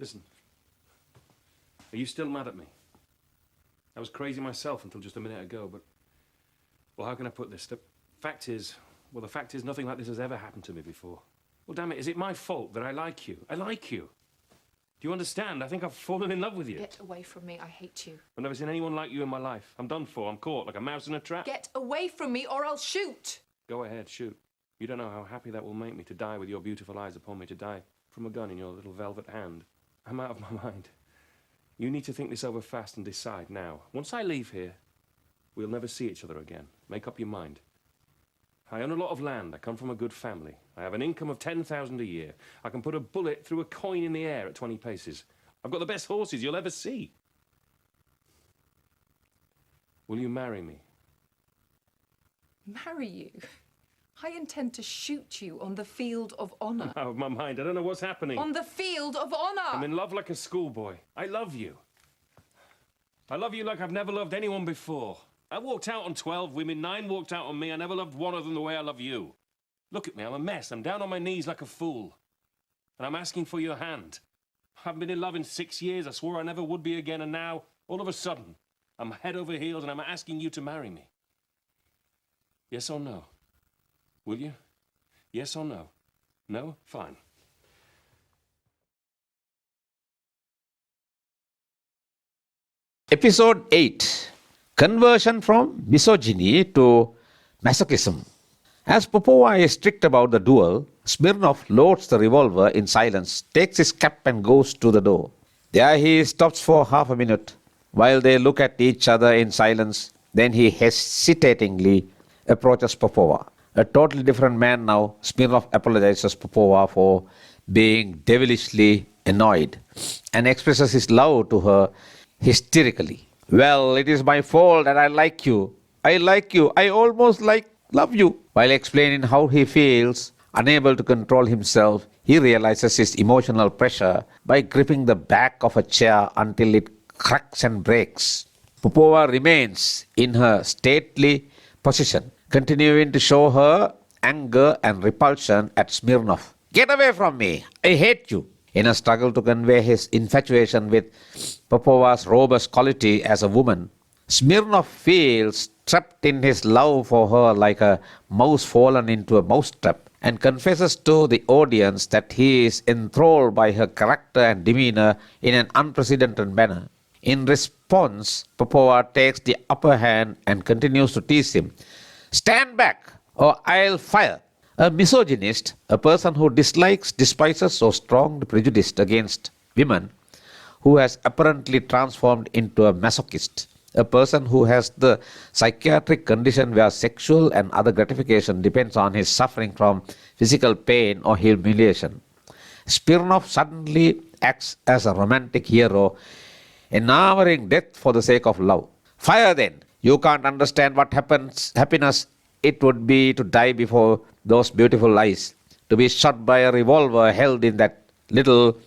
Listen. Are you still mad at me? I was crazy myself until just a minute ago, but... Well, how can I put this? The fact is nothing like this has ever happened to me before. Well, damn it, is it my fault that I like you? I like you. Do you understand? I think I've fallen in love with you. Get away from me. I hate you. I've never seen anyone like you in my life. I'm done for. I'm caught like a mouse in a trap. Get away from me or I'll shoot. Go ahead, shoot. You don't know how happy that will make me to die with your beautiful eyes upon me, to die from a gun in your little velvet hand. I'm out of my mind. You need to think this over fast and decide now. Once I leave here, we'll never see each other again. Make up your mind. I own a lot of land. I come from a good family. I have an income of 10,000 a year. I can put a bullet through a coin in the air at 20 paces. I've got the best horses you'll ever see. Will you marry me? Marry you? I intend to shoot you on the field of honor. Out of my mind. I don't know what's happening. On the field of honor! I'm in love like a schoolboy. I love you. I love you like I've never loved anyone before. I walked out on 12 women, 9 walked out on me. I never loved one of them the way I love you. Look at me, I'm a mess. I'm down on my knees like a fool. And I'm asking for your hand. I haven't been in love in 6 years. I swore I never would be again, and now, all of a sudden, I'm head over heels and I'm asking you to marry me. Yes or no? Will you? Yes or no? No? Fine. Episode 8. Conversion from misogyny to masochism. As Popova is strict about the duel, Smirnov loads the revolver in silence, takes his cap and goes to the door. There he stops for half a minute, while they look at each other in silence. Then he hesitatingly approaches Popova. A totally different man now, Smirnov apologizes Popova for being devilishly annoyed and expresses his love to her hysterically. Well, it is my fault that I like you. I like you. I almost love you. While explaining how he feels, unable to control himself, he realizes his emotional pressure by gripping the back of a chair until it cracks and breaks. Popova remains in her stately position, continuing to show her anger and repulsion at Smirnov. Get away from me! I hate you! In a struggle to convey his infatuation with Popova's robust quality as a woman, Smirnov feels trapped in his love for her like a mouse fallen into a mousetrap, and confesses to the audience that he is enthralled by her character and demeanor in an unprecedented manner. In response, Popova takes the upper hand and continues to tease him. Stand back, or I'll fire. A misogynist, a person who dislikes, despises, or strongly prejudiced against women, who has apparently transformed into a masochist, a person who has the psychiatric condition where sexual and other gratification depends on his suffering from physical pain or humiliation. Smirnov suddenly acts as a romantic hero, enamoring death for the sake of love. Fire then! You can't understand what happiness it would be to die before those beautiful eyes, to be shot by a revolver held in that little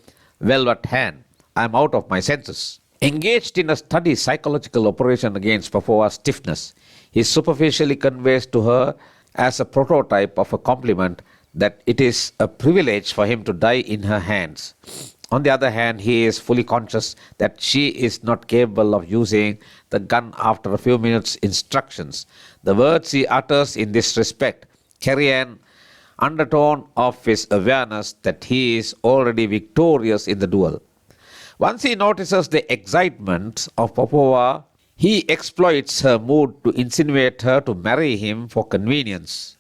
velvet hand. I am out of my senses. Engaged in a steady psychological operation against Popova's stiffness, he superficially conveys to her as a prototype of a compliment that it is a privilege for him to die in her hands. On the other hand, he is fully conscious that she is not capable of using the gun after a few minutes' instructions. The words he utters in this respect carry an undertone of his awareness that he is already victorious in the duel. Once he notices the excitement of Popova, he exploits her mood to insinuate her to marry him for convenience.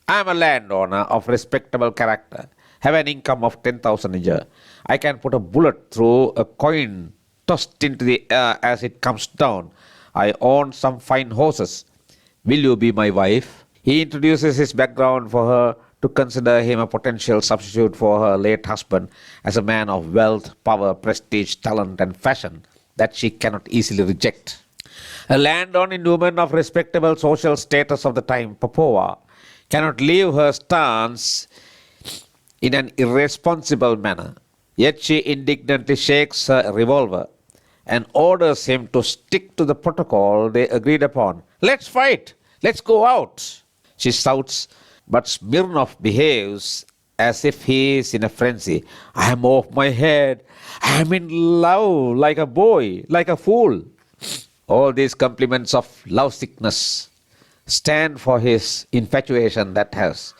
I am a landowner of respectable character, have an income of 10,000 a year. I can put a bullet through a coin tossed into the air as it comes down. I own some fine horses. Will you be my wife? He introduces his background for her to consider him a potential substitute for her late husband as a man of wealth, power, prestige, talent, and fashion that she cannot easily reject. A landowning woman of respectable social status of the time, Popova, cannot leave her stance in an irresponsible manner. Yet she indignantly shakes her revolver and orders him to stick to the protocol they agreed upon. Let's fight! Let's go out! She shouts, but Smirnov behaves as if he is in a frenzy. I am off my head. I am in love like a boy, like a fool. All these compliments of love sickness stand for his infatuation that has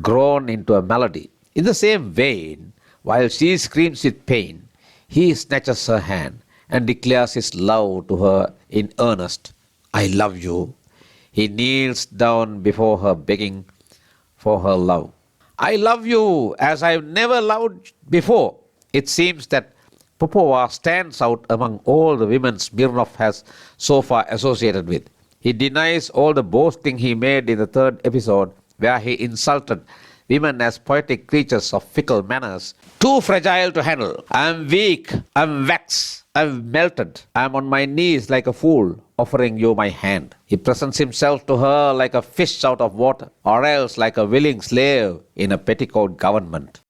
grown into a melody. In the same vein, while she screams with pain, he snatches her hand and declares his love to her in earnest. I love you. He kneels down before her, begging for her love. I love you as I've never loved before. It seems that Popova stands out among all the women Smirnov has so far associated with. He denies all the boasting he made in the third episode, where he insulted women as poetic creatures of fickle manners, too fragile to handle. I'm weak, I'm vexed, I'm melted, I'm on my knees like a fool, offering you my hand. He presents himself to her like a fish out of water, or else like a willing slave in a petticoat government.